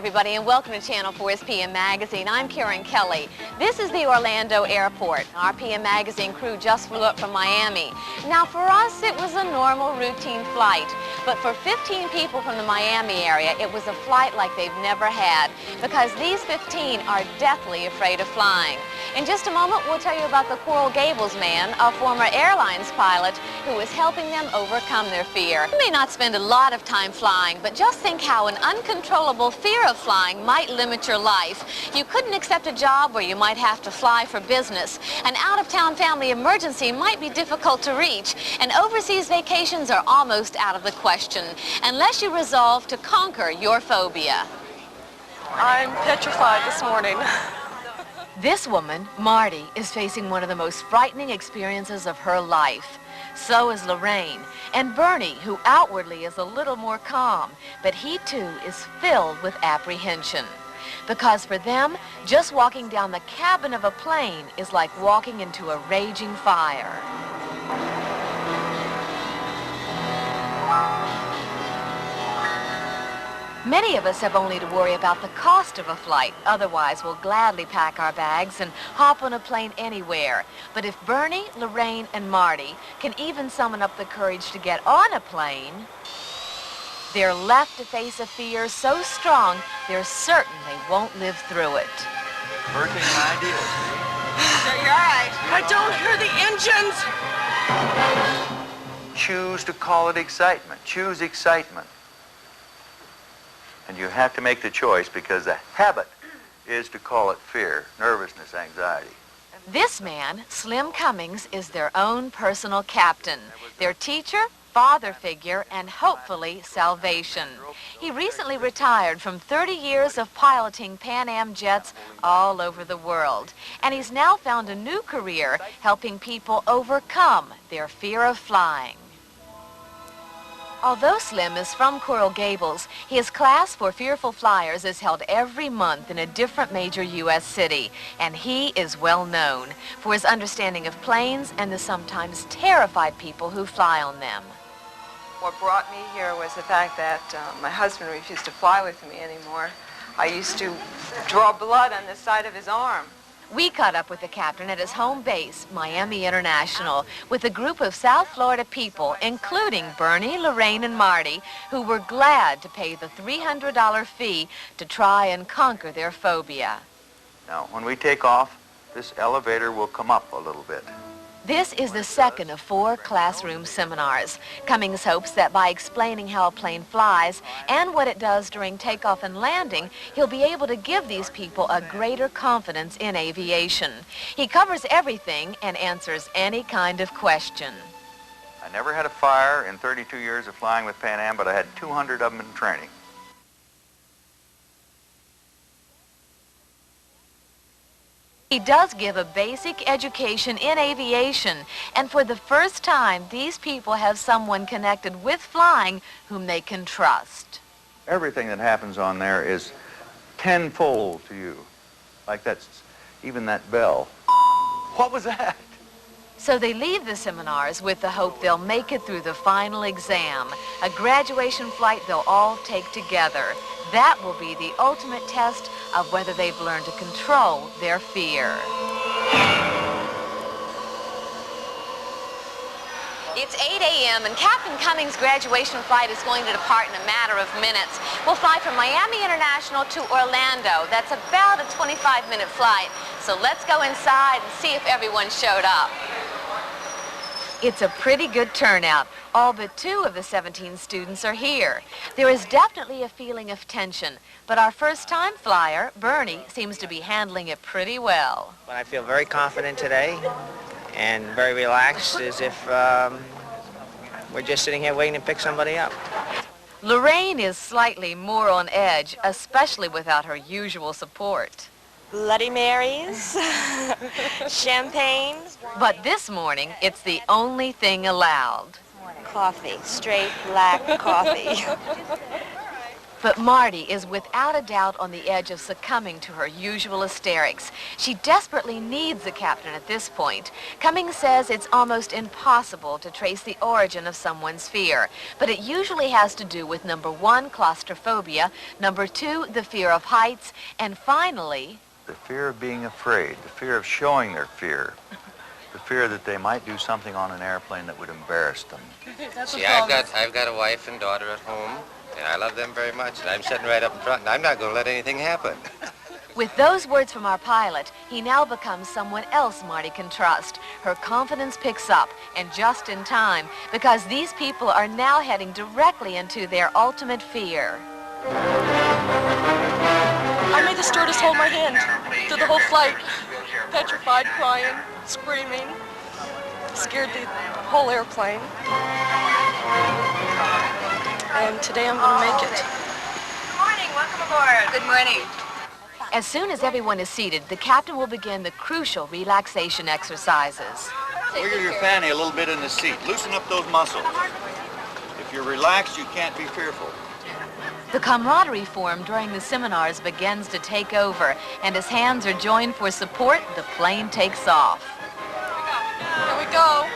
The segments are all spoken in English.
everybody, and welcome to Channel 4's PM Magazine. I'm Karen Kelly. This is the Orlando airport. Our PM Magazine crew just flew up from Miami. Now, for us, it was a normal, routine flight. But for 15 people from the Miami area, it was a flight like they've never had, because these 15 are deathly afraid of flying. In just a moment, we'll tell you about the Coral Gables man, a former airlines pilot who is helping them overcome their fear. You may not spend a lot of time flying, but just think how an uncontrollable fear of flying might limit your life. You couldn't accept a job where you might have to fly for business. An out-of-town family emergency might be difficult to reach, and overseas vacations are almost out of the question, unless you resolve to conquer your phobia. I'm petrified this morning. This woman, Marty, is facing one of the most frightening experiences of her life. So is Lorraine, and Bernie, who outwardly is a little more calm, but he too is filled with apprehension. Because for them, just walking down the cabin of a plane is like walking into a raging fire. Many of us have only to worry about the cost of a flight. Otherwise, we'll gladly pack our bags and hop on a plane anywhere. But if Bernie, Lorraine, and Marty can even summon up the courage to get on a plane, they're left to face a fear so strong they're certain they won't live through it. Bursting ideas. You're all right. I don't hear the engines. Choose to call it excitement. Choose excitement. And you have to make the choice, because the habit is to call it fear, nervousness, anxiety. This man, Slim Cummings, is their own personal captain, their teacher, father figure, and hopefully salvation. He recently retired from 30 years of piloting Pan Am jets all over the world, and he's now found a new career helping people overcome their fear of flying. Although Slim is from Coral Gables, his class for Fearful Flyers is held every month in a different major U.S. city, and he is well known for his understanding of planes and the sometimes terrified people who fly on them. What brought me here was the fact that my husband refused to fly with me anymore. I used to draw blood on the side of his arm. We caught up with the captain at his home base, Miami International, with a group of South Florida people, including Bernie, Lorraine, and Marty, who were glad to pay the $300 fee to try and conquer their phobia. Now, when we take off, this elevator will come up a little bit. This is the second of 4 classroom seminars. Cummings hopes that by explaining how a plane flies and what it does during takeoff and landing, he'll be able to give these people a greater confidence in aviation. He covers everything and answers any kind of question. I never had a fire in 32 years of flying with Pan Am, but I had 200 of them in training. He does give a basic education in aviation, and for the first time, these people have someone connected with flying whom they can trust. Everything that happens on there is tenfold to you. Like that's, even that bell. What was that? So they leave the seminars with the hope they'll make it through the final exam, a graduation flight they'll all take together. That will be the ultimate test of whether they've learned to control their fear. It's 8 a.m. and Captain Cummings' graduation flight is going to depart in a matter of minutes. We'll fly from Miami International to Orlando. That's about a 25-minute flight. So let's go inside and see if everyone showed up. It's a pretty good turnout. All but 2 of the 17 students are here. There is definitely a feeling of tension, but our first-time flyer, Bernie, seems to be handling it pretty well. But I feel very confident today and very relaxed, as if we're just sitting here waiting to pick somebody up. Lorraine is slightly more on edge, especially without her usual support. Bloody Marys, champagne. But this morning, it's the only thing allowed. Coffee, straight black coffee. But Marty is without a doubt on the edge of succumbing to her usual hysterics. She desperately needs the captain at this point. Cummings says it's almost impossible to trace the origin of someone's fear, but it usually has to do with number 1, claustrophobia, number 2, the fear of heights, and finally, The fear of being afraid, the fear of showing their fear, the fear that they might do something on an airplane that would embarrass them. See, I've got a wife and daughter at home, and I love them very much, and I'm sitting right up in front, and I'm not going to let anything happen. with those words from our pilot, he now becomes someone else Marty can trust. Her confidence picks up, and just in time, because these people are now heading directly into their ultimate fear. I made the stewardess hold my hand through the whole flight, petrified, crying, screaming, scared the whole airplane. And today I'm going to make it. Good morning. Welcome aboard. Good morning. As soon as everyone is seated, the captain will begin the crucial relaxation exercises. Wiggle your fanny a little bit in the seat. Loosen up those muscles. If you're relaxed, you can't be fearful. The camaraderie formed during the seminars begins to take over, and as hands are joined for support, the plane takes off. Here we go.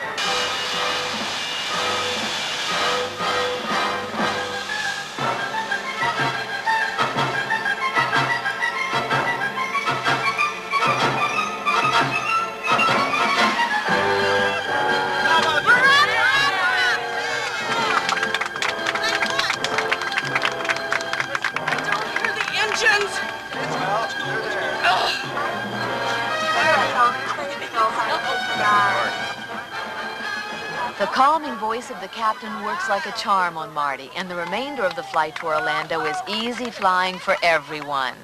The calming voice of the captain works like a charm on Marty, and the remainder of the flight to Orlando is easy flying for everyone.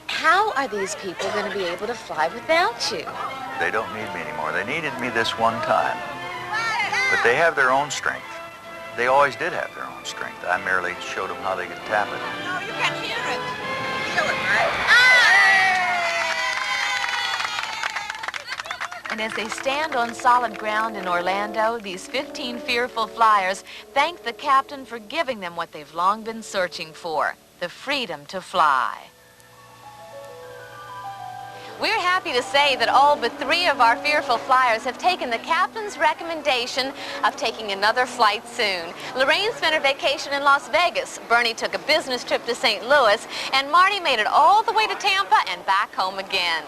How are these people going to be able to fly without you? They don't need me anymore. They needed me this one time. But they have their own strength. They always did have their own strength. I merely showed them how they could tap it. No, you can hear it. Feel it, right? And as they stand on solid ground in Orlando, these 15 fearful flyers thank the captain for giving them what they've long been searching for, the freedom to fly. We're happy to say that all but 3 of our fearful flyers have taken the captain's recommendation of taking another flight soon. Lorraine spent her vacation in Las Vegas, Bernie took a business trip to St. Louis, and Marty made it all the way to Tampa and back home again.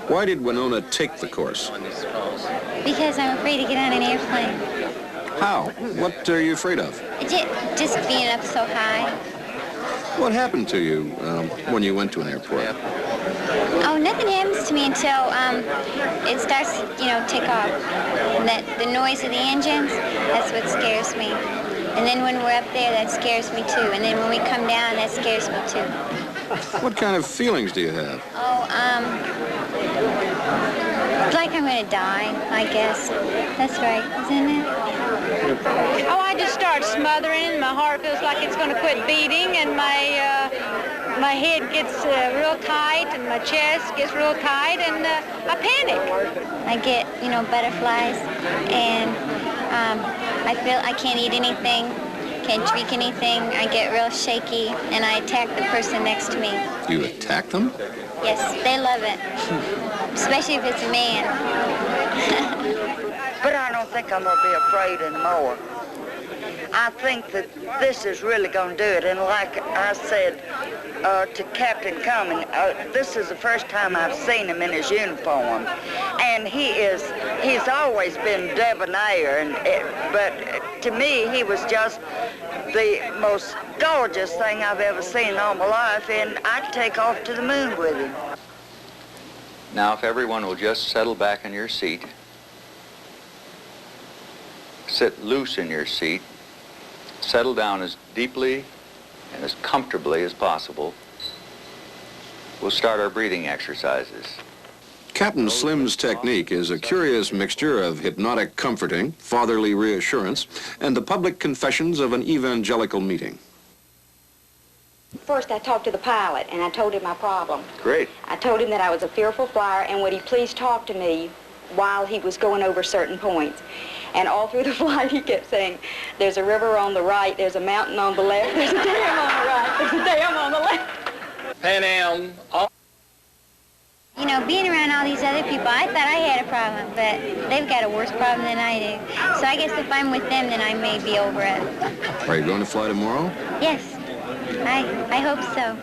Why did Winona take the course? Because I'm afraid to get on an airplane. How? What are you afraid of? Just being up so high. What happened to you when you went to an airport? Oh, nothing happens to me until it starts, take off. And the noise of the engines, that's what scares me. And then when we're up there, that scares me too. And then when we come down, that scares me too. What kind of feelings do you have? Oh, it's like I'm going to die, I guess. That's right, isn't it? Oh, I just start smothering. My heart feels like it's going to quit beating, and my head gets real tight, and my chest gets real tight, and I panic. I get, butterflies, and I feel I can't eat anything, can't drink anything. I get real shaky, and I attack the person next to me. You attack them? Yes, they love it, especially if it's a man. But I don't think I'm going to be afraid anymore. I think that this is really going to do it. And like I said to Captain Cummings, this is the first time I've seen him in his uniform. And he's always been debonair, but to me, he was just the most gorgeous thing I've ever seen all my life, and I'd take off to the moon with him. Now, if everyone will just settle back in your seat, sit loose in your seat, settle down as deeply and as comfortably as possible, we'll start our breathing exercises. Captain Slim's technique is a curious mixture of hypnotic comforting, fatherly reassurance, and the public confessions of an evangelical meeting. First, I talked to the pilot, and I told him my problem. Great. I told him that I was a fearful flyer, and would he please talk to me while he was going over certain points. And all through the flight, he kept saying, there's a river on the right, there's a mountain on the left, there's a dam on the right, there's a dam on the left. Pan Am. You know, being around all these other people, I thought I had a problem, but they've got a worse problem than I do. So I guess if I'm with them, then I may be over it. Are you going to fly tomorrow? Yes, I hope so.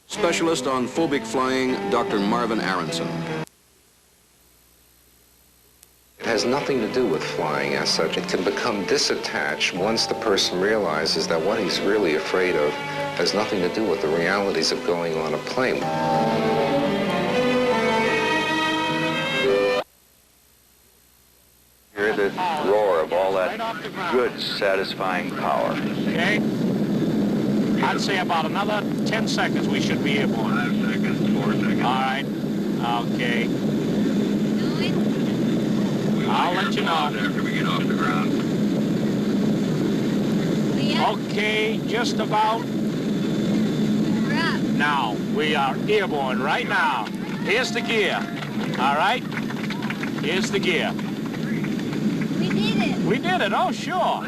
Specialist on phobic flying, Dr. Marvin Aronson. It has nothing to do with flying as such. It can become disattached once the person realizes that what he's really afraid of has nothing to do with the realities of going on a plane. Hear the roar of all that good, satisfying power. Okay. I'd say about another 10 seconds we should be airborne. 5 seconds, 4 seconds. All right. Okay. I'll let you know. After we get off the ground. Okay, just about. Now, we are airborne right now. Here's the gear. All right? Here's the gear. We did it. We did it, oh, sure.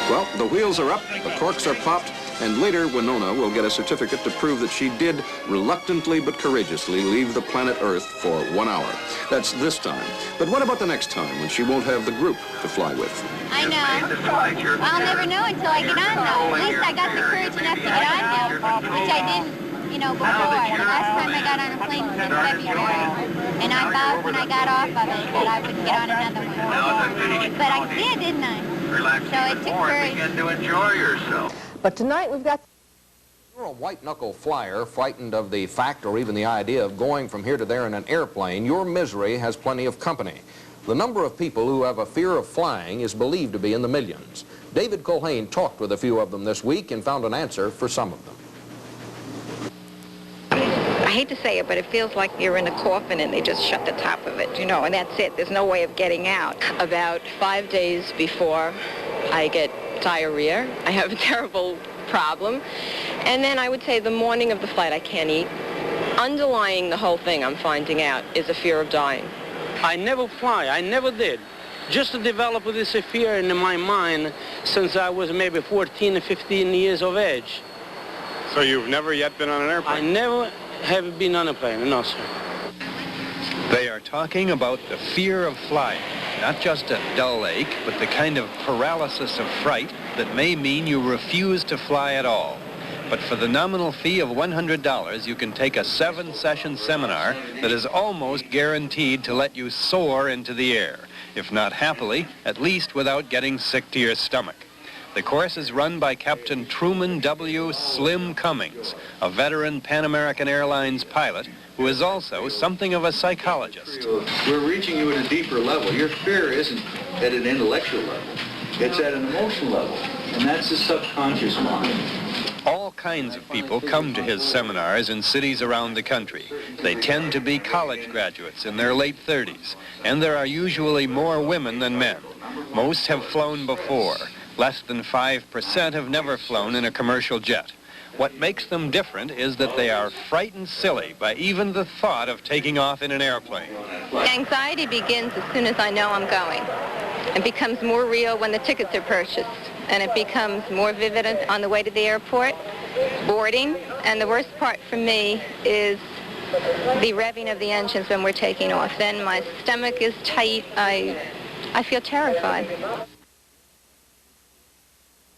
Well, the wheels are up, the corks are popped, and later Winona will get a certificate to prove that she did reluctantly but courageously leave the planet Earth for 1 hour. That's this time. But what about the next time when she won't have the group to fly with? I know. I'll never know until I get on, though. At least I got the courage enough to get on now, which I didn't, you know, before. The last time I got on a plane was in February, and I vowed when I got off of it that I wouldn't get on another one. But I did, didn't I? So it took courage. Begin to enjoy yourself. But tonight we've got... If you're a white-knuckle flyer, frightened of the fact or even the idea of going from here to there in an airplane, your misery has plenty of company. The number of people who have a fear of flying is believed to be in the millions. David Culhane talked with a few of them this week and found an answer for some of them. I hate to say it, but it feels like you're in a coffin and they just shut the top of it, you know, and that's it. There's no way of getting out. About 5 days before I get diarrhea, I have a terrible problem. And then I would say the morning of the flight, I can't eat. Underlying the whole thing, I'm finding out, is a fear of dying. I never fly. I never did. Just to develop this fear in my mind since I was maybe 14 or 15 years of age. So you've never yet been on an airplane? I never have been on a plane, no, sir. They are talking about the fear of flying. Not just a dull ache, but the kind of paralysis of fright that may mean you refuse to fly at all. But for the nominal fee of $100, you can take a 7-session seminar that is almost guaranteed to let you soar into the air. If not happily, at least without getting sick to your stomach. The course is run by Captain Truman W. Slim Cummings, a veteran Pan American Airlines pilot who is also something of a psychologist. We're reaching you at a deeper level. Your fear isn't at an intellectual level. It's at an emotional level, and that's the subconscious mind. All kinds of people come to his seminars in cities around the country. They tend to be college graduates in their late 30s, and there are usually more women than men. Most have flown before. Less than 5% have never flown in a commercial jet. What makes them different is that they are frightened silly by even the thought of taking off in an airplane. Anxiety begins as soon as I know I'm going. It becomes more real when the tickets are purchased, and it becomes more vivid on the way to the airport, boarding, and the worst part for me is the revving of the engines when we're taking off. Then my stomach is tight. I feel terrified.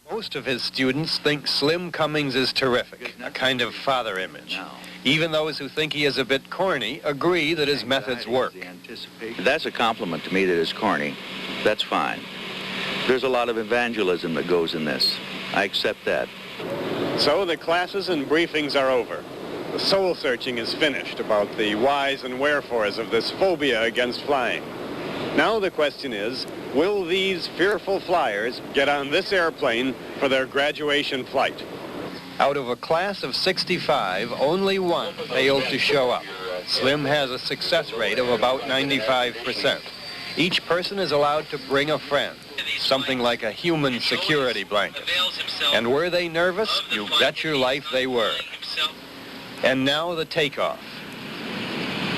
Most of his students think Slim Cummings is terrific, a kind of father image. Even those who think he is a bit corny agree that his methods work. That's a compliment to me that is corny. That's fine. There's a lot of evangelism that goes in this. I accept that. So the classes and briefings are over. The soul searching is finished about the whys and wherefores of this phobia against flying. Now the question is, will these fearful flyers get on this airplane for their graduation flight? Out of a class of 65, only one failed to show up. Slim has a success rate of about 95%. Each person is allowed to bring a friend. something like a human security blanket. And were they nervous? You bet your life they were. And now the takeoff.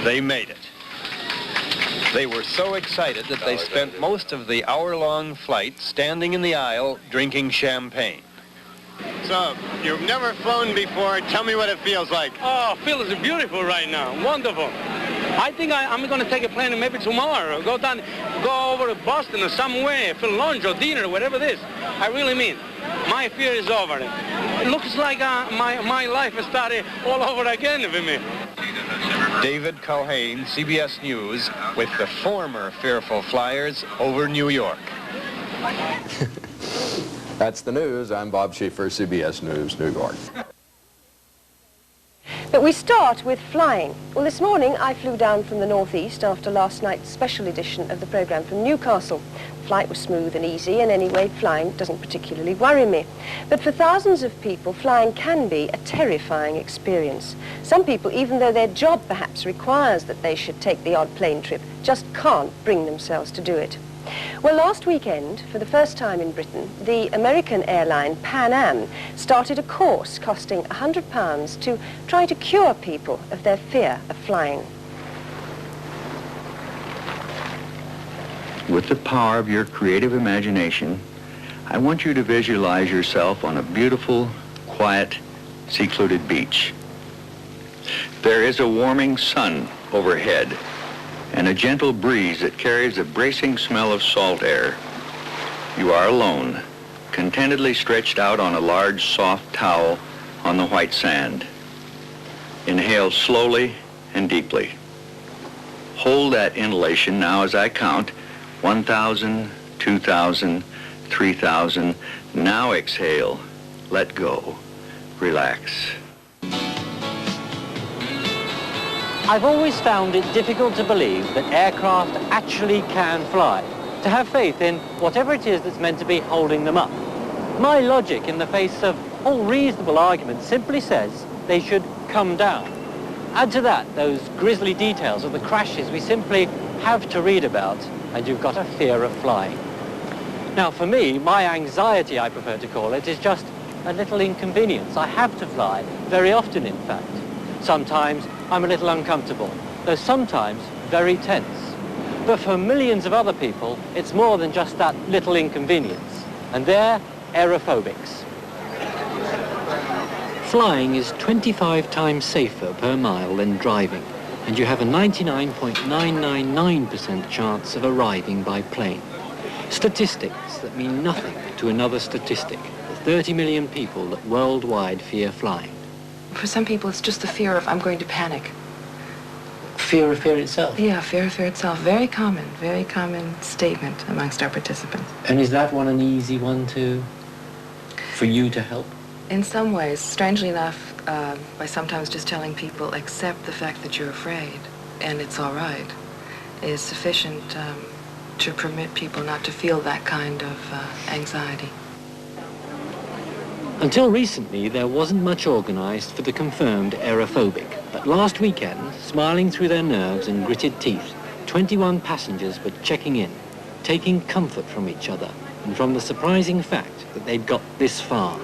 They made it. They were so excited that they spent most of the hour-long flight standing in the aisle drinking champagne. So, you've never flown before. Tell me what it feels like. Oh, feels beautiful right now. Wonderful. I think I'm going to take a plane and maybe tomorrow go over to Boston or somewhere for lunch or dinner, whatever it is. I really mean. My fear is over. It looks like my life has started all over again for me. David Culhane, CBS News, with the former Fearful Flyers over New York. That's the news. I'm Bob Schieffer, CBS News, New York. But we start with flying. Well, this morning I flew down from the northeast after last night's special edition of the programme from Newcastle. The flight was smooth and easy, and anyway, flying doesn't particularly worry me. But for thousands of people, flying can be a terrifying experience. Some people, even though their job perhaps requires that they should take the odd plane trip, just can't bring themselves to do it. Well, last weekend, for the first time in Britain, the American airline Pan Am started a course costing £100 to try to cure people of their fear of flying. With the power of your creative imagination, I want you to visualize yourself on a beautiful, quiet, secluded beach. There is a warming sun overhead and a gentle breeze that carries a bracing smell of salt air. You are alone, contentedly stretched out on a large, soft towel on the white sand. Inhale slowly and deeply. Hold that inhalation now as I count. 1,000, 2,000, 3,000. Now exhale. Let go. Relax. I've always found it difficult to believe that aircraft actually can fly, to have faith in whatever it is that's meant to be holding them up. My logic in the face of all reasonable arguments simply says they should come down. Add to that those grisly details of the crashes we simply have to read about, and you've got a fear of flying. Now for me, my anxiety, I prefer to call it, is just a little inconvenience. I have to fly, very often in fact. Sometimes I'm a little uncomfortable, though sometimes very tense. But for millions of other people, it's more than just that little inconvenience. And they're aerophobics. Flying is 25 times safer per mile than driving, and you have a 99.999% chance of arriving by plane. Statistics that mean nothing to another statistic, the 30 million people that worldwide fear flying. For some people, it's just the fear of, I'm going to panic. Fear of fear itself? Yeah, fear of fear itself. Very common statement amongst our participants. And is that one an easy one for you to help? In some ways, strangely enough, by sometimes just telling people, accept the fact that you're afraid, and it's all right, is sufficient to permit people not to feel that kind of anxiety. Until recently, there wasn't much organised for the confirmed aerophobic. But last weekend, smiling through their nerves and gritted teeth, 21 passengers were checking in, taking comfort from each other and from the surprising fact that they'd got this far.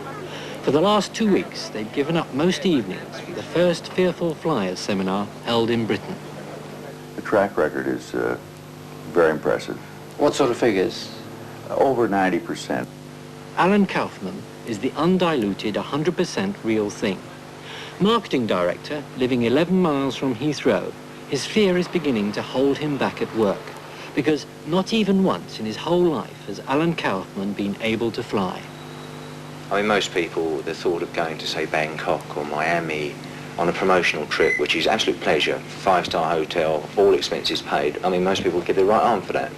For the last 2 weeks, they'd given up most evenings for the first Fearful Flyers seminar held in Britain. The track record is very impressive. What sort of figures? Over 90%. Alan Kaufman is the undiluted 100% real thing. Marketing director, living 11 miles from Heathrow, his fear is beginning to hold him back at work, because not even once in his whole life has Alan Kaufman been able to fly. I mean, most people, the thought of going to, say, Bangkok or Miami on a promotional trip, which is absolute pleasure, 5-star hotel, all expenses paid, I mean, most people give their right arm for that.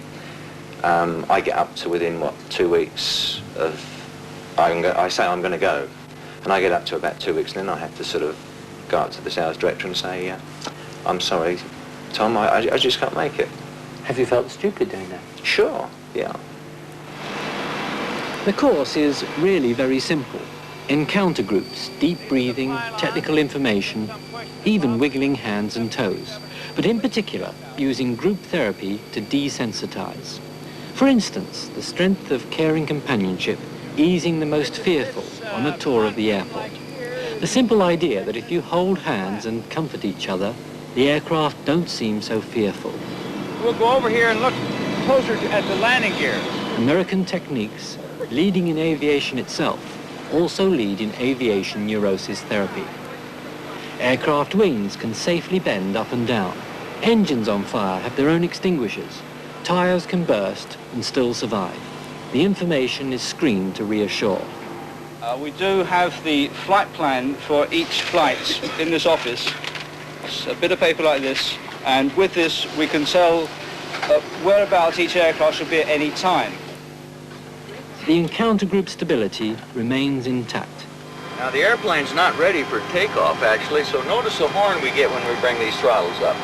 I get up to within, 2 weeks of, I say I'm going to go, and I get up to about 2 weeks, and then I have to sort of go up to the sales director and say, I'm sorry, Tom, I just can't make it. Have you felt stupid doing that? Sure, yeah. The course is really very simple. Encounter groups, deep breathing, technical information, even wiggling hands and toes, but in particular using group therapy to desensitize. For instance, the strength of caring companionship easing the most fearful on a tour of the airport. The simple idea that if you hold hands and comfort each other, the aircraft don't seem so fearful. We'll go over here and look closer at the landing gear. American techniques, leading in aviation itself, also lead in aviation neurosis therapy. Aircraft wings can safely bend up and down. Engines on fire have their own extinguishers. Tires can burst and still survive. The information is screened to reassure. We do have the flight plan for each flight in this office. It's a bit of paper like this, and with this we can tell whereabouts each aircraft should be at any time. The encounter group stability remains intact. Now the airplane's not ready for takeoff actually, so notice the horn we get when we bring these throttles up.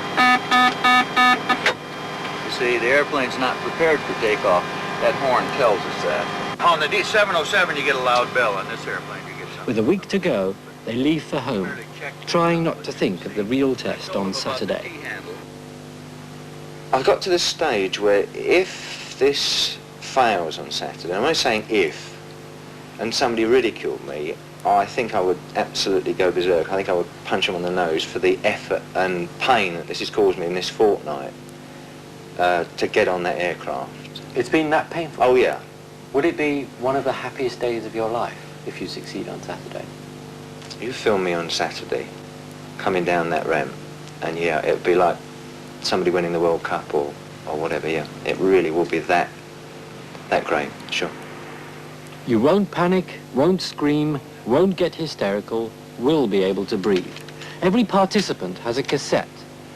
You see, the airplane's not prepared for takeoff. That horn tells us that. On the D707 you get a loud bell, on this airplane you get something. With a week to go, they leave for home, trying not to think of the real test on Saturday. I got to the stage where if this fails on Saturday, I'm only saying if, and somebody ridiculed me, I think I would absolutely go berserk. I think I would punch them on the nose for the effort and pain that this has caused me in this fortnight to get on that aircraft. It's been that painful? Oh, yeah. Would it be one of the happiest days of your life if you succeed on Saturday? You film me on Saturday, coming down that ramp, and yeah, it would be like somebody winning the World Cup or whatever, yeah. It really will be that great, sure. You won't panic, won't scream, won't get hysterical, will be able to breathe. Every participant has a cassette,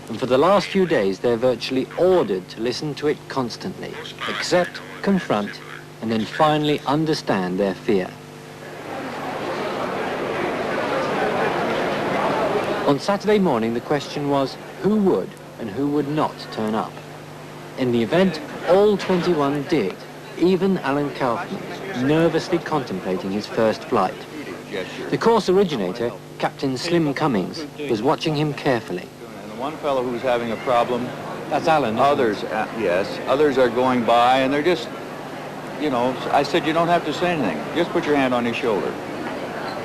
and for the last few days they're virtually ordered to listen to it constantly, accept, confront, and then finally understand their fear. On Saturday morning, the question was who would and who would not turn up. In the event, all 21 did, even Alan Kaufman, nervously contemplating his first flight. The course originator, Captain Slim Cummings, was watching him carefully. And the one fellow who's having a problem, that's Alan. Others, yes, others are going by and they're just, you know, I said you don't have to say anything. Just put your hand on his shoulder.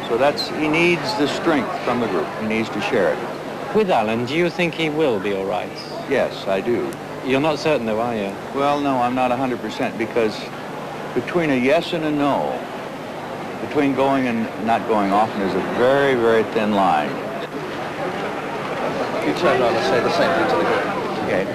So he needs the strength from the group. He needs to share it. With Alan, do you think he will be all right? Yes, I do. You're not certain though, are you? Well, no, I'm not 100% because between a yes and a no, between going and not going often is a very, very thin line. You turn around and say the same thing to the group. Okay.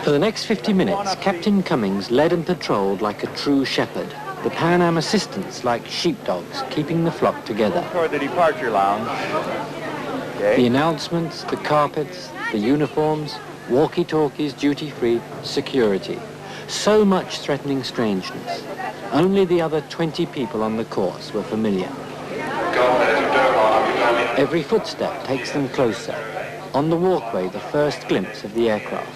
For the next 50 minutes, Captain Cummings led and patrolled like a true shepherd. The Pan Am assistants like sheepdogs, keeping the flock together. Toward the departure lounge. Okay. The announcements, the carpets, the uniforms, walkie-talkies, duty-free, security. So much threatening strangeness. Only the other 20 people on the course were familiar. Every footstep takes them closer. On the walkway, the first glimpse of the aircraft.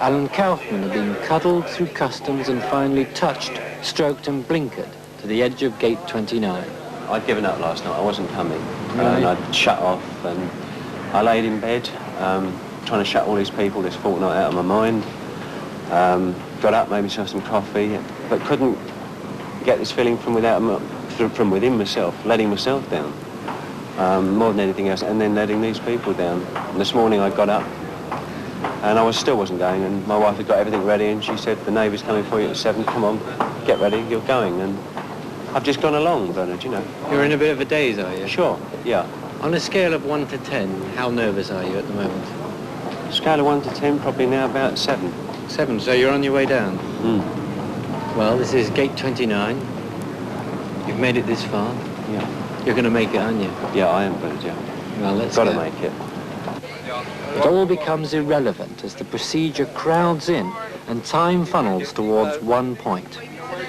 Alan Kaufman had been cuddled through customs and finally touched, stroked and blinkered to the edge of gate 29. I'd given up last night. I wasn't coming. Really? And I'd shut off and I laid in bed trying to shut all these people, this fortnight out of my mind. Got up, made myself some coffee, but couldn't get this feeling from within myself, letting myself down. More than anything else, and then letting these people down. And this morning I got up and I still wasn't going, and my wife had got everything ready and she said, the Navy's coming for you at 7, come on, get ready, you're going. And I've just gone along, Bernard, you know. You're in a bit of a daze, are you? Sure, yeah. On a scale of 1 to 10, how nervous are you at the moment? Scale of 1 to 10, probably now about 7. 7, so you're on your way down? Mm. Well, this is gate 29. You've made it this far. Yeah. You're going to make it, aren't you? Yeah, I am, Bernard, yeah. Well, let's go. go. Got to make it. It all becomes irrelevant as the procedure crowds in and time funnels towards one point.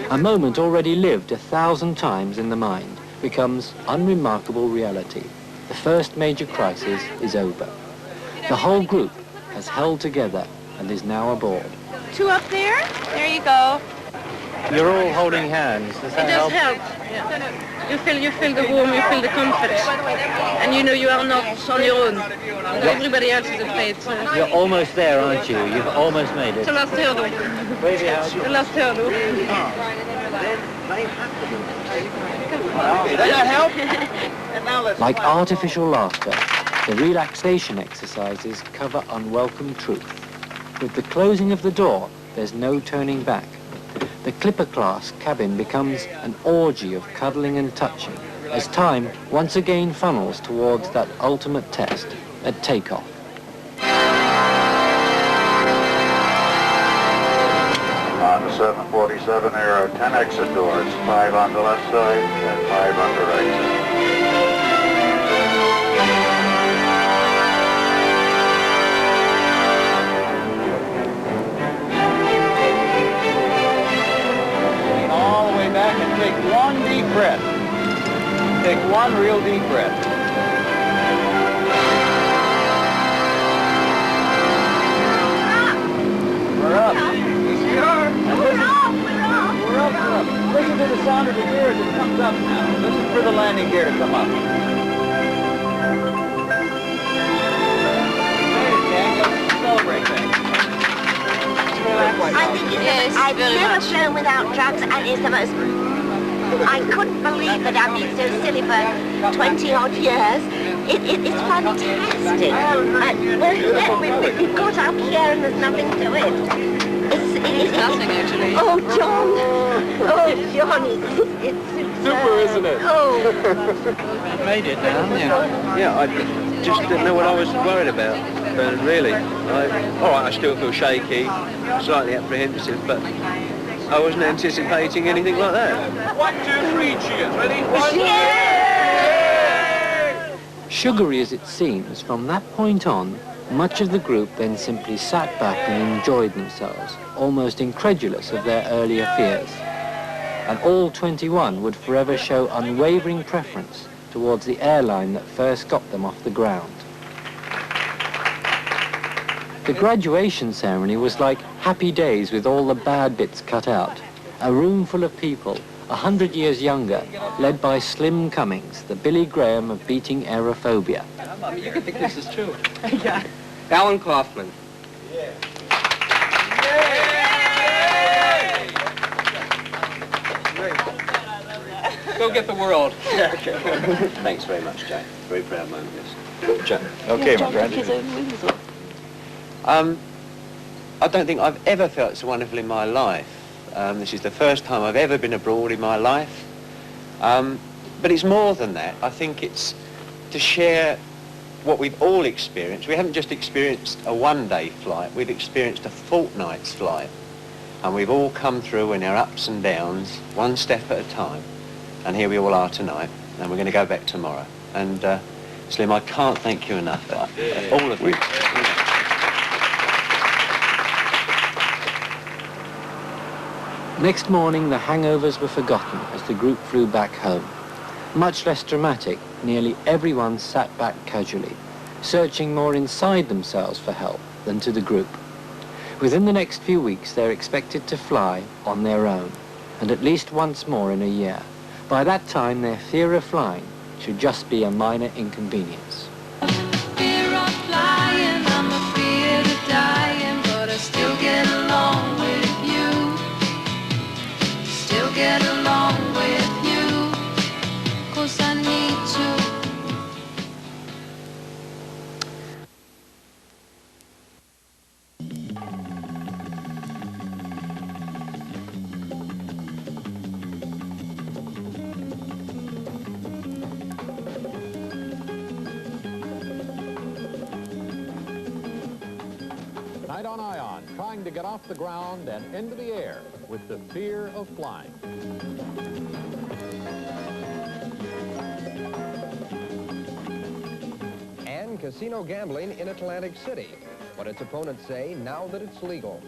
A moment already lived 1,000 times in the mind becomes unremarkable reality. The first major crisis is over. The whole group has held together and is now aboard. 2 up there. There you go. You're all holding hands. Does that It does help? help. Yeah. You feel the warmth, you feel the comfort, and you know you are not on your own. Everybody else is afraid. So. You're almost there, aren't you? You've almost made it. It's the last hurdle. Wave your hand. The last hurdle. Okay, does that help? And now let's Like artificial laughter, the relaxation exercises cover unwelcome truth. With the closing of the door, there's no turning back. The clipper class cabin becomes an orgy of cuddling and touching as time once again funnels towards that ultimate test at takeoff. On the 747, there are 10 exit doors, 5 on the left side and 5 on the right side. all the way back and take one deep breath. Take one real deep breath. We're up. Yes, we are. We're up. We're up. Listen to the sound of the gear as it comes up now. Listen for the landing gear to come up. Let's celebrate that. I think it's I've never flown without drugs, and it's the most... I couldn't believe that I've been so silly for 20-odd years. It's fantastic. We've got up here and there's nothing to it. It's nothing, actually. Oh, John. Oh, John, it's super, isn't it? Oh. You've made it now, yeah. Yeah, I just didn't know what I was worried about. But really, all right, I still feel shaky, slightly apprehensive, but I wasn't anticipating anything like that. 1, 2, 3, cheers. Ready? 1, 2, Sugary as it seems, from that point on, much of the group then simply sat back and enjoyed themselves, almost incredulous of their earlier fears. And all 21 would forever show unwavering preference towards the airline that first got them off the ground. The graduation ceremony was like Happy Days with all the bad bits cut out. A room full of people, 100 years younger, led by Slim Cummings, the Billy Graham of beating aerophobia. I mean, you can think this is true. Yeah. Alan Kaufman. Go get the world. Thanks very much, Jay. Very proud moment, yes. Jay. Okay, my friend. I don't think I've ever felt so wonderful in my life. This is the first time I've ever been abroad in my life. But it's more than that. I think it's to share what we've all experienced. We haven't just experienced a one-day flight, we've experienced a fortnight's flight. And we've all come through in our ups and downs, one step at a time. And here we all are tonight, and we're going to go back tomorrow. And Slim, I can't thank you enough. All of you. Next morning, the hangovers were forgotten as the group flew back home. Much less dramatic, nearly everyone sat back casually, searching more inside themselves for help than to the group. Within the next few weeks, they're expected to fly on their own, and at least once more in a year. By that time, their fear of flying should just be a minor inconvenience. Fear of flying, I'm afraid of dying, but I still get along with you. Still get along with you, 'cause I need to. Tonight on Ion, trying to get off the ground and into the air with the fear of flying. And casino gambling in Atlantic City. What its opponents say now that it's legal.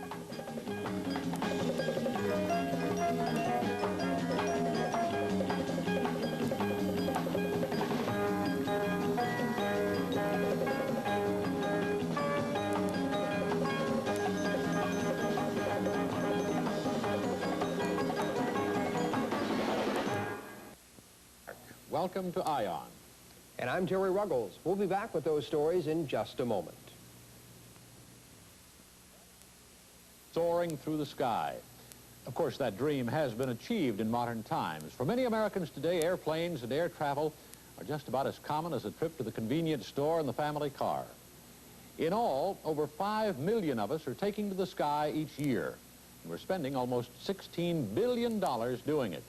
welcome to Ion. And I'm Terry Ruggles. We'll be back with those stories in just a moment. Soaring through the sky. Of course, that dream has been achieved in modern times. For many Americans today, airplanes and air travel are just about as common as a trip to the convenience store and the family car. In all, over 5 million of us are taking to the sky each year, and we're spending almost $16 billion doing it.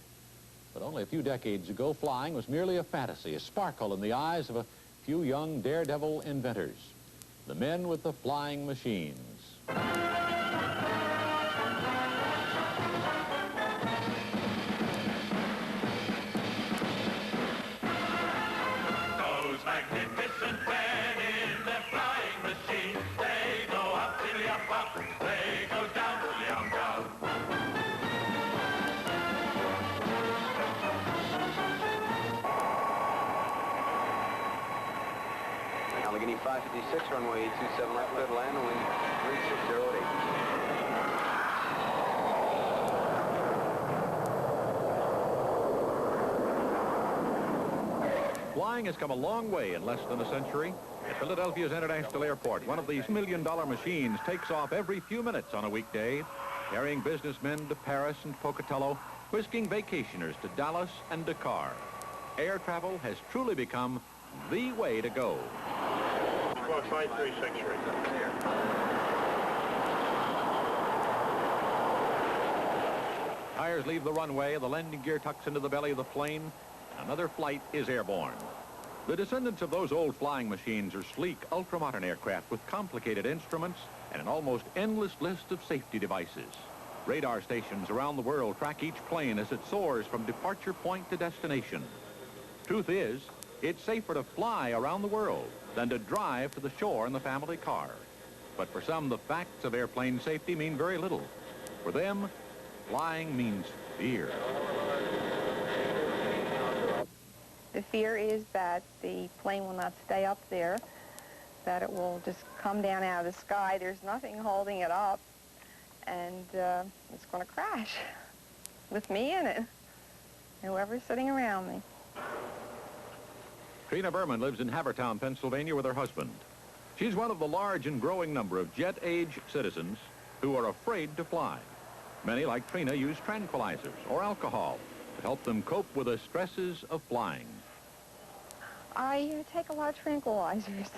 But only a few decades ago, flying was merely a fantasy, a sparkle in the eyes of a few young daredevil inventors, the men with the flying machines. Those magnificent men in their flying machine, they go up, tilly up, up, they go down, tilly down, down. Allegheny 556, runway 27 left, clear to land, wind 3608. Flying has come a long way in less than a century. At Philadelphia's International Airport, one of these million-dollar machines takes off every few minutes on a weekday, carrying businessmen to Paris and Pocatello, whisking vacationers to Dallas and Dakar. Air travel has truly become the way to go. Squawk 536 right there. Tires leave the runway, the landing gear tucks into the belly of the plane. Another flight is airborne. The descendants of those old flying machines are sleek, ultra-modern aircraft with complicated instruments and an almost endless list of safety devices. Radar stations around the world track each plane as it soars from departure point to destination. Truth is, it's safer to fly around the world than to drive to the shore in the family car. But for some, the facts of airplane safety mean very little. For them, flying means fear. The fear is that the plane will not stay up there, that it will just come down out of the sky. There's nothing holding it up, and it's going to crash with me in it, whoever's sitting around me. Trina Berman lives in Havertown, Pennsylvania with her husband. She's one of the large and growing number of jet-age citizens who are afraid to fly. Many, like Trina, use tranquilizers or alcohol to help them cope with the stresses of flying. I take a lot of tranquilizers.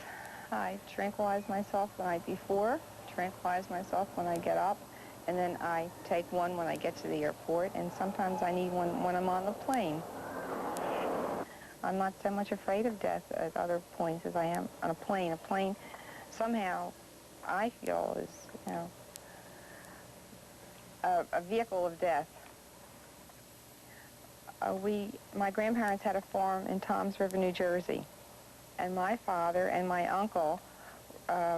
I tranquilize myself the night before, tranquilize myself when I get up, and then I take one when I get to the airport, and sometimes I need one when I'm on the plane. I'm not so much afraid of death at other points as I am on a plane. A plane, somehow, I feel is, you know, a vehicle of death. My grandparents had a farm in Toms River, New Jersey, and my father and my uncle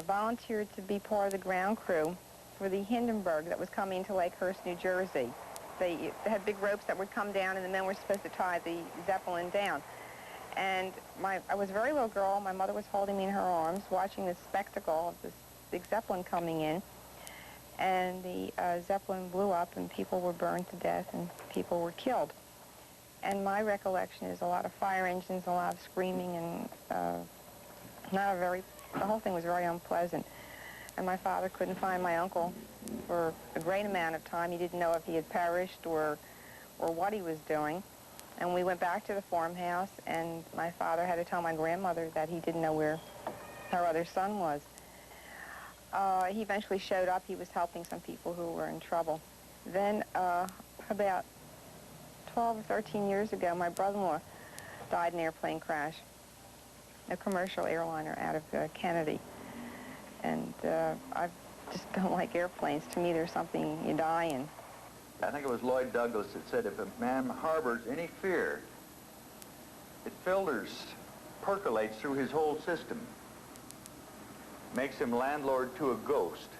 volunteered to be part of the ground crew for the Hindenburg that was coming to Lakehurst, New Jersey. They had big ropes that would come down, and the men were supposed to tie the Zeppelin down. And I was a very little girl. My mother was holding me in her arms, watching this spectacle of this big Zeppelin coming in. And the Zeppelin blew up, and people were burned to death, and people were killed. And my recollection is a lot of fire engines, a lot of screaming, and the whole thing was very unpleasant. And my father couldn't find my uncle for a great amount of time. He didn't know if he had perished or what he was doing. And we went back to the farmhouse, and my father had to tell my grandmother that he didn't know where her other son was. He eventually showed up. He was helping some people who were in trouble. Then about 12 or 13 years ago, my brother-in-law died in an airplane crash, a commercial airliner out of Kennedy. And I just don't like airplanes. To me, there's something you die in. I think it was Lloyd Douglas that said if a man harbors any fear, it filters, percolates through his whole system, makes him landlord to a ghost.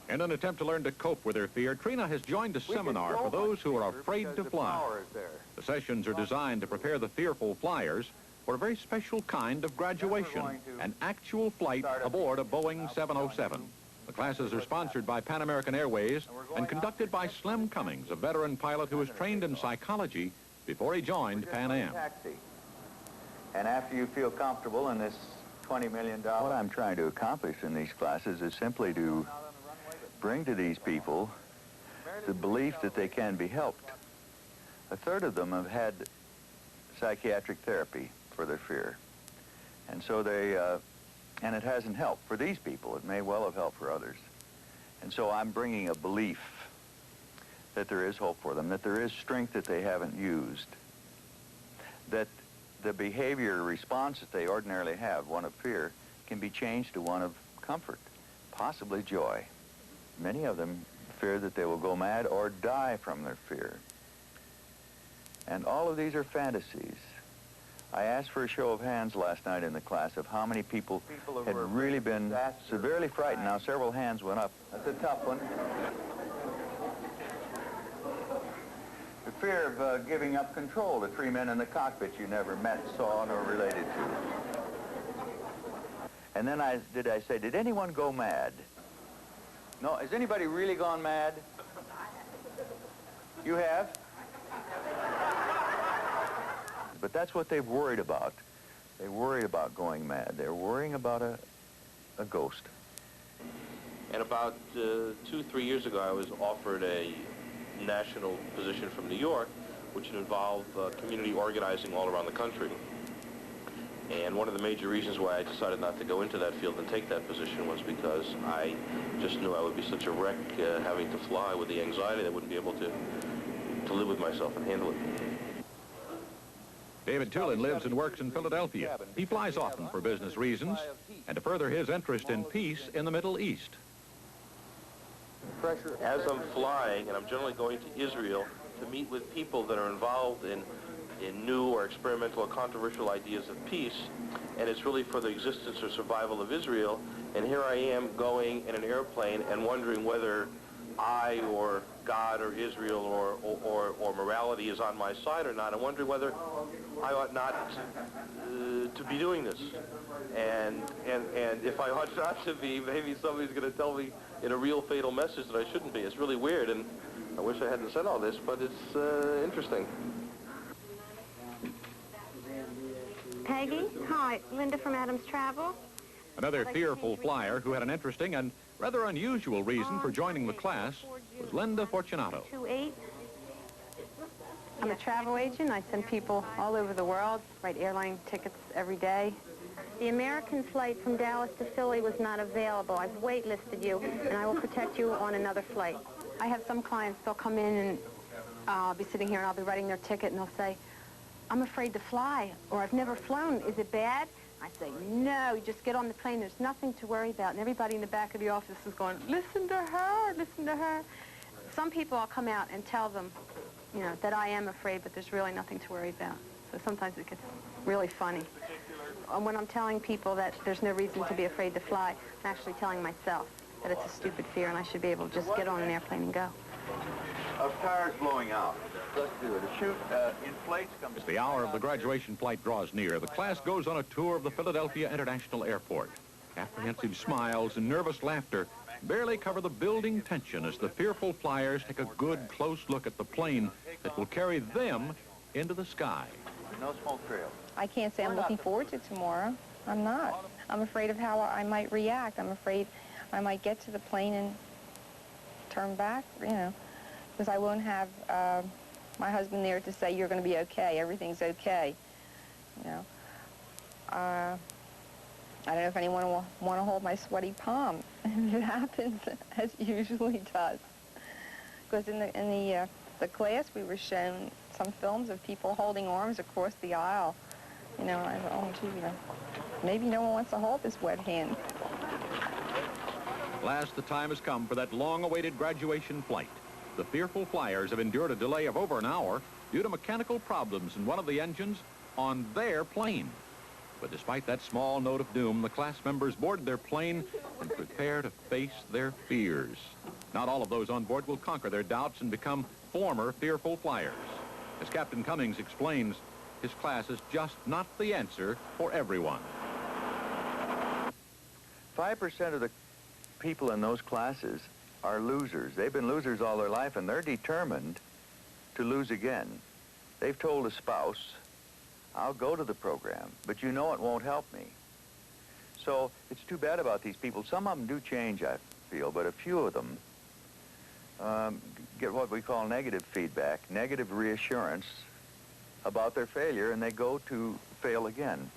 In an attempt to learn to cope with their fear, Trina has joined a seminar for those who are afraid to fly. The sessions are designed to prepare the fearful flyers for a very special kind of graduation, an actual flight aboard a Boeing 707. The classes are sponsored by Pan American Airways and conducted by Slim Cummings, a veteran pilot who is trained in psychology before he joined Pan Am. Taxi. And after you feel comfortable in this $20 million... What I'm trying to accomplish in these classes is simply to bring to these people the belief that they can be helped. A third of them have had psychiatric therapy for their fear. And so they, and it hasn't helped for these people. It may well have helped for others. And so I'm bringing a belief that there is hope for them, that there is strength that they haven't used, that the behavior response that they ordinarily have, one of fear, can be changed to one of comfort, possibly joy. Many of them fear that they will go mad or die from their fear. And all of these are fantasies. I asked for a show of hands last night in the class of how many people had really been severely frightened. Now, several hands went up. That's a tough one. The fear of giving up control to three men in the cockpit you never met, saw, nor related to. And then I say, did anyone go mad? No, has anybody really gone mad? You have? But that's what they've worried about. They worry about going mad. They're worrying about a ghost. And about 2-3 years ago, I was offered a national position from New York, which would involve community organizing all around the country. And one of the major reasons why I decided not to go into that field and take that position was because I just knew I would be such a wreck having to fly with the anxiety that I wouldn't be able to live with myself and handle it. David Tulin lives and works in Philadelphia. He flies often for business reasons and to further his interest in peace in the Middle East. As I'm flying, and I'm generally going to Israel to meet with people that are involved in new or experimental or controversial ideas of peace, and it's really for the existence or survival of Israel, and here I am going in an airplane and wondering whether I or God or Israel or morality is on my side or not. I'm wondering whether I ought not to be doing this. And if I ought not to be, maybe somebody's going to tell me in a real fatal message that I shouldn't be. It's really weird, and I wish I hadn't said all this, but it's interesting. Peggy, hi, Linda from Adams Travel. Another fearful flyer who had an interesting and rather unusual reason for joining the class was Linda Fortunato. 28. I'm a travel agent. I send people all over the world, write airline tickets every day. The American flight from Dallas to Philly was not available. I've waitlisted you, and I will protect you on another flight. I have some clients, they'll come in and I'll be sitting here and I'll be writing their ticket and they'll say, I'm afraid to fly, or I've never flown. Is it bad? I say, no, you just get on the plane. There's nothing to worry about. And everybody in the back of the office is going, listen to her, listen to her. Some people I'll come out and tell them, you know, that I am afraid, but there's really nothing to worry about. So sometimes it gets really funny. When I'm telling people that there's no reason to be afraid to fly, I'm actually telling myself that it's a stupid fear and I should be able to just get on an airplane and go. Of tires blowing out. Let's do it. A chute inflates. As the hour of the graduation flight draws near, the class goes on a tour of the Philadelphia International Airport. Apprehensive smiles and nervous laughter barely cover the building tension as the fearful flyers take a good, close look at the plane that will carry them into the sky. No smoke trail. I can't say I'm looking forward to tomorrow. I'm not. I'm afraid of how I might react. I'm afraid I might get to the plane and turn back, you know, because I won't have my husband there to say, you're going to be okay, everything's okay, you know. I don't know if anyone will want to hold my sweaty palm. If it happens, as it usually does. Because in the class we were shown some films of people holding arms across the aisle. You know, I thought, oh, gee, you know, maybe no one wants to hold this wet hand. At last, the time has come for that long-awaited graduation flight. The fearful flyers have endured a delay of over an hour due to mechanical problems in one of the engines on their plane. But despite that small note of doom, the class members board their plane and prepare to face their fears. Not all of those on board will conquer their doubts and become former fearful flyers. As Captain Cummings explains, his class is just not the answer for everyone. 5% of the people in those classes are losers. They've been losers all their life, and they're determined to lose again. They've told a spouse, I'll go to the program, but you know it won't help me. So it's too bad about these people. Some of them do change, I feel, but a few of them get what we call negative feedback, negative reassurance about their failure, and they go to fail again.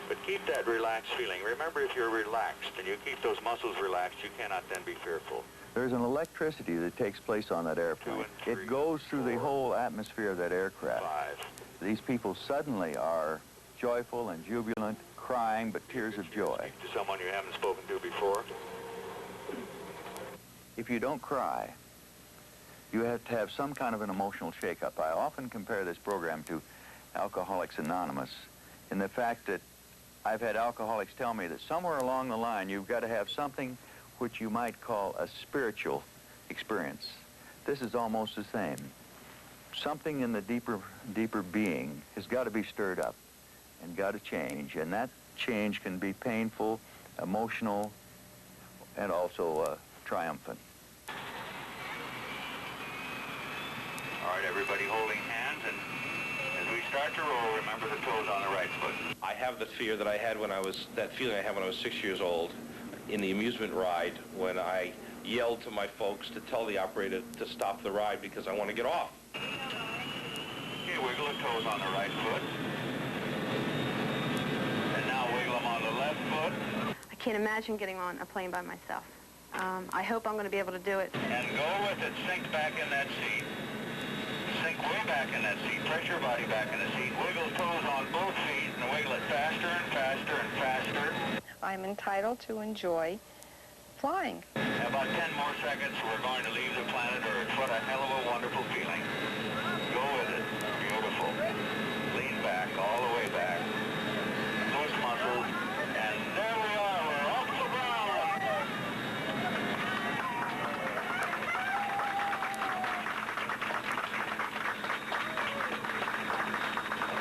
But keep that relaxed feeling. Remember, if you're relaxed and you keep those muscles relaxed, you cannot then be fearful. There's an electricity that takes place on that airplane. It goes through the whole atmosphere of that aircraft. These people suddenly are joyful and jubilant, crying, but tears of joy. Speak to someone you haven't spoken to before. If you don't cry, you have to have some kind of an emotional shakeup. I often compare this program to Alcoholics Anonymous in the fact that I've had alcoholics tell me that somewhere along the line you've got to have something which you might call a spiritual experience. This is almost the same. Something in the deeper being has got to be stirred up and got to change, and that change can be painful, emotional, and also triumphant. All right, everybody holding hands, and as we start to roll, remember the toes on the right foot. I have the fear that I had when I was, that feeling I had when I was 6 years old in the amusement ride when I yelled to my folks to tell the operator to stop the ride because I want to get off. Okay, wiggle the toes on the right foot. And now wiggle them on the left foot. I can't imagine getting on a plane by myself. I hope I'm going to be able to do it. And go with it. Sink back in that seat. Sink way back in that seat. Press your body back in the seat. Wiggle toes on both feet and wiggle it faster and faster and faster. I'm entitled to enjoy flying. About 10 more seconds, we're going to leave the planet Earth. What a hell of a wonderful feeling. Go with it. Beautiful. Lean back, all the way back. Loose muscles. And there we are. We're off the ground.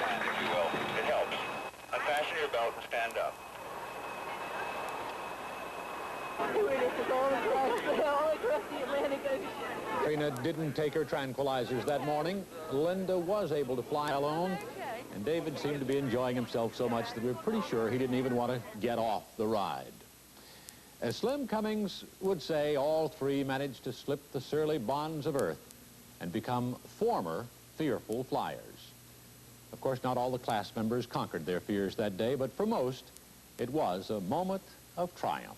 Stand, if you will. It helps. Unfasten your belt and stand up. Trina didn't take her tranquilizers that morning. Linda was able to fly alone, and David seemed to be enjoying himself so much that we're pretty sure he didn't even want to get off the ride. As Slim Cummings would say, all three managed to slip the surly bonds of Earth and become former fearful flyers. Of course, not all the class members conquered their fears that day, but for most, it was a moment of triumph.